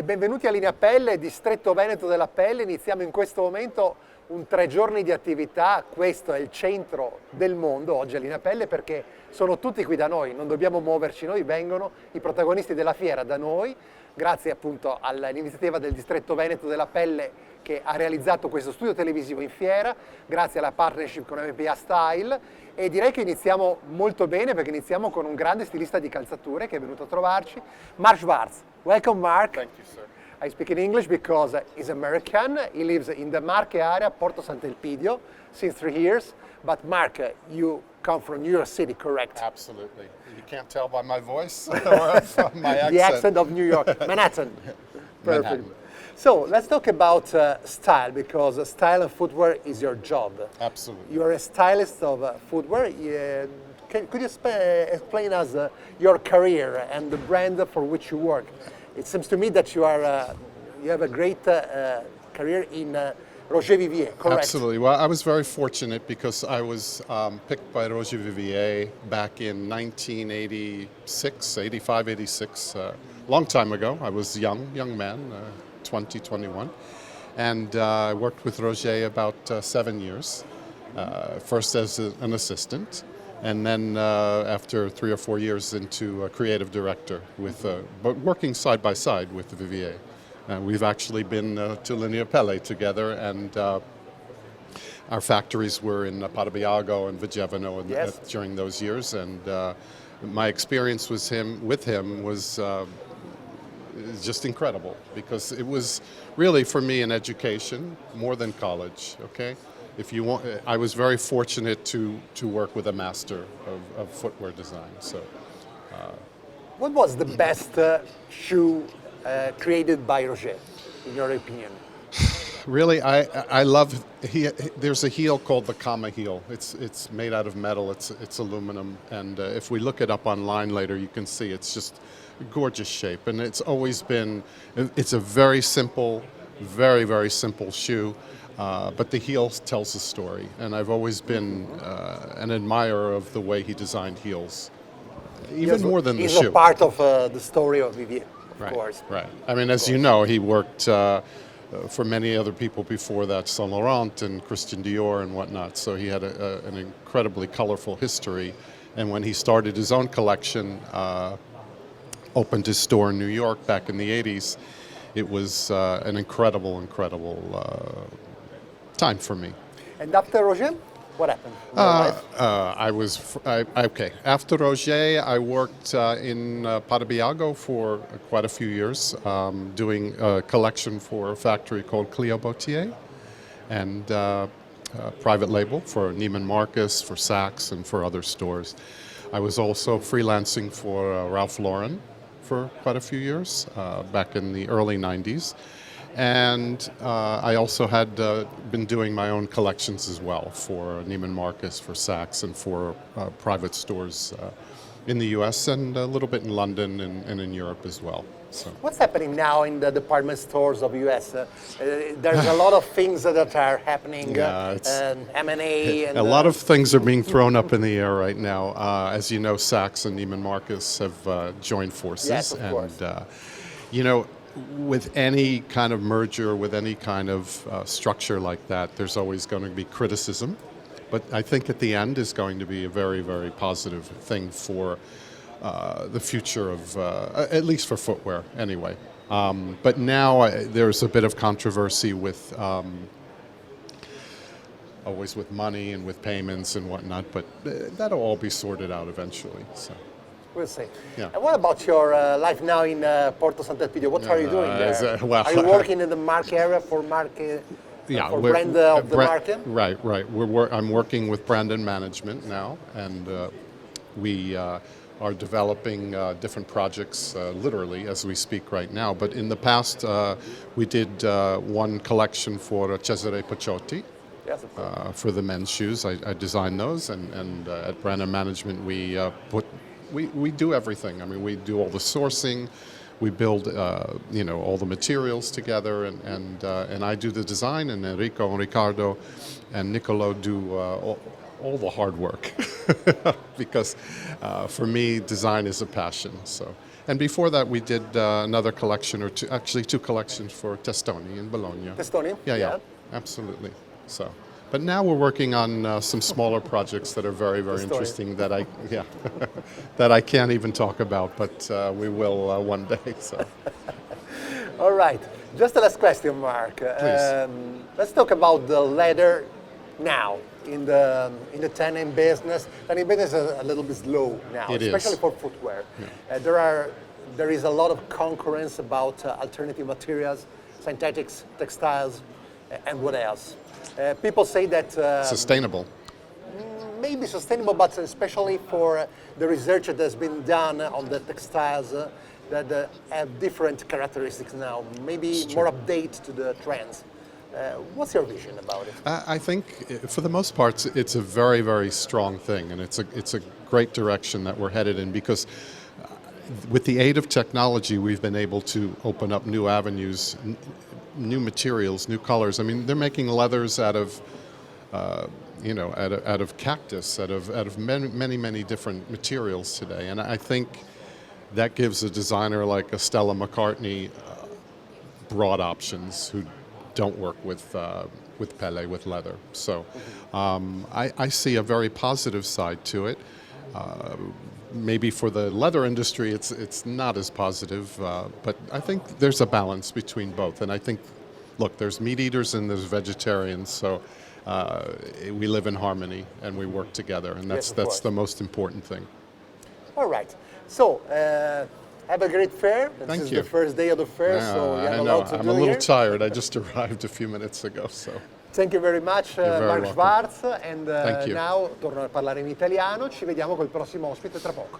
E benvenuti a Lineapelle, Distretto Veneto della Pelle. Iniziamo in questo momento un 3 giorni di attività. Questo è il centro del mondo oggi a Lineapelle perché sono tutti qui da noi, non dobbiamo muoverci noi, vengono i protagonisti della fiera da noi, grazie appunto all'iniziativa del Distretto Veneto della Pelle che ha realizzato questo studio televisivo in fiera, grazie alla partnership con MPAStyle. E direi che iniziamo molto bene perché iniziamo con un grande stilista di calzature che è venuto a trovarci, Mark Schwartz. Welcome, Mark. Thank you, sir. I speak in English because he's American. He lives in the Marche area, Porto Sant'Elpidio, since 3 years. But Mark, you come from New York City, correct? Absolutely. You can't tell by my voice or from my accent. The accent of New York, Manhattan. Perfect. Manhattan. So let's talk about style, because style and footwear is your job. Absolutely. You are a stylist of footwear. Could you explain us your career and the brand for which you work? It seems to me that you have a great career in Roger Vivier, correct? Absolutely. Well, I was very fortunate because I was picked by Roger Vivier back in 1986, 85, 86, long time ago. I was young man, 20, 21. And I worked with Roger about 7 years, first as an assistant, and then after 3 or 4 years into a creative director, but working side by side with Vivier. We've actually been to Lineapelle together, and our factories were in Parabiago and Vigevano Yes. during those years. And my experience with him was just incredible, because it was really for me an education more than college. Okay. If you want, I was very fortunate to work with a master of footwear design. So, What was the best shoe created by Roger, in your opinion? really, I love. There's a heel called the Kama heel. It's made out of metal. It's aluminum, and if we look it up online later, you can see it's just a gorgeous shape. And it's always been. It's a very simple, very simple shoe. But the heel tells a story, and I've always been an admirer of the way he designed heels, even more than the shoe. He's a part of the story of Vivier, of course. Right. I mean, as you know, he worked for many other people before that, Saint Laurent and Christian Dior and whatnot. So he had an incredibly colorful history. And when he started his own collection, opened his store in New York back in the 80s, it was an incredible time for me. And after Roger, what happened in your life? After Roger, I worked in Parabiago for quite a few years, doing a collection for a factory called Cleo Bautier, and private label for Neiman Marcus, for Saks, and for other stores. I was also freelancing for Ralph Lauren for quite a few years, back in the early 90s. And I also had been doing my own collections as well for Neiman Marcus, for Saks, and for private stores in the US and a little bit in London and in Europe as well. So. What's happening now in the department stores of US? There's a lot of things that are happening, M&A. And, a lot of things are being thrown up in the air right now. As you know, Saks and Neiman Marcus have joined forces. Yes, of course. With any kind of merger, with any kind of structure like that, there's always going to be criticism. But I think at the end is going to be a very positive thing for the future of, at least for footwear anyway. But now there's a bit of controversy with, always with money and with payments and whatnot, but that'll all be sorted out eventually. So. We'll see. Yeah. And what about your life now in Porto Sant'Elpidio? What are you doing there? Are you working in the Marche area for Marche? For brand of the market? Right. I'm working with brand and management now, and we are developing different projects literally as we speak right now. But in the past, we did one collection for Cesare Paciotti. Yes, of course. For the men's shoes. I designed those, and at brand and management we do everything. I mean, we do all the sourcing, we build, all the materials together, and I do the design, and Enrico and Riccardo and Nicolo do all the hard work, because for me, design is a passion. So And before that, we did another collection, or two, actually two collections for Testoni in Bologna. Testoni? Yeah, absolutely. So, but now we're working on some smaller projects that are very, very Testoni. interesting that that I can't even talk about, but we will one day. So. All right. Just the last question, Mark. Let's talk about the leather now in the tanning business. Tanning business is a little bit slow now, especially for footwear. Yeah. There is a lot of concurrence about alternative materials, synthetics, textiles, and what else? People say that sustainable. Maybe sustainable, but especially for the research that has been done on the textiles that have different characteristics now, maybe more update to the trends. What's your vision about it? I think, for the most part, it's a very, very strong thing, and it's a great direction that we're headed in, because with the aid of technology, we've been able to open up new avenues, new materials, new colors. I mean, they're making leathers out of, out of cactus, out of many, many different materials today, and I think that gives a designer like a Stella McCartney broad options who don't work with Pelle, with leather. So I see a very positive side to it. Maybe for the leather industry, it's not as positive, but I think there's a balance between both. And I think, look, there's meat eaters and there's vegetarians, so we live in harmony and we work together, and that's the most important thing. All right. So, have a great fair. Thank This you. is the first day of the fair, so you have a lot to do I'm a little here. tired. I just arrived a few minutes ago, so. Thank you very much, very Mark welcome. Schwartz. And Thank you. now torno a parlare in italiano. Ci vediamo col prossimo ospite tra poco.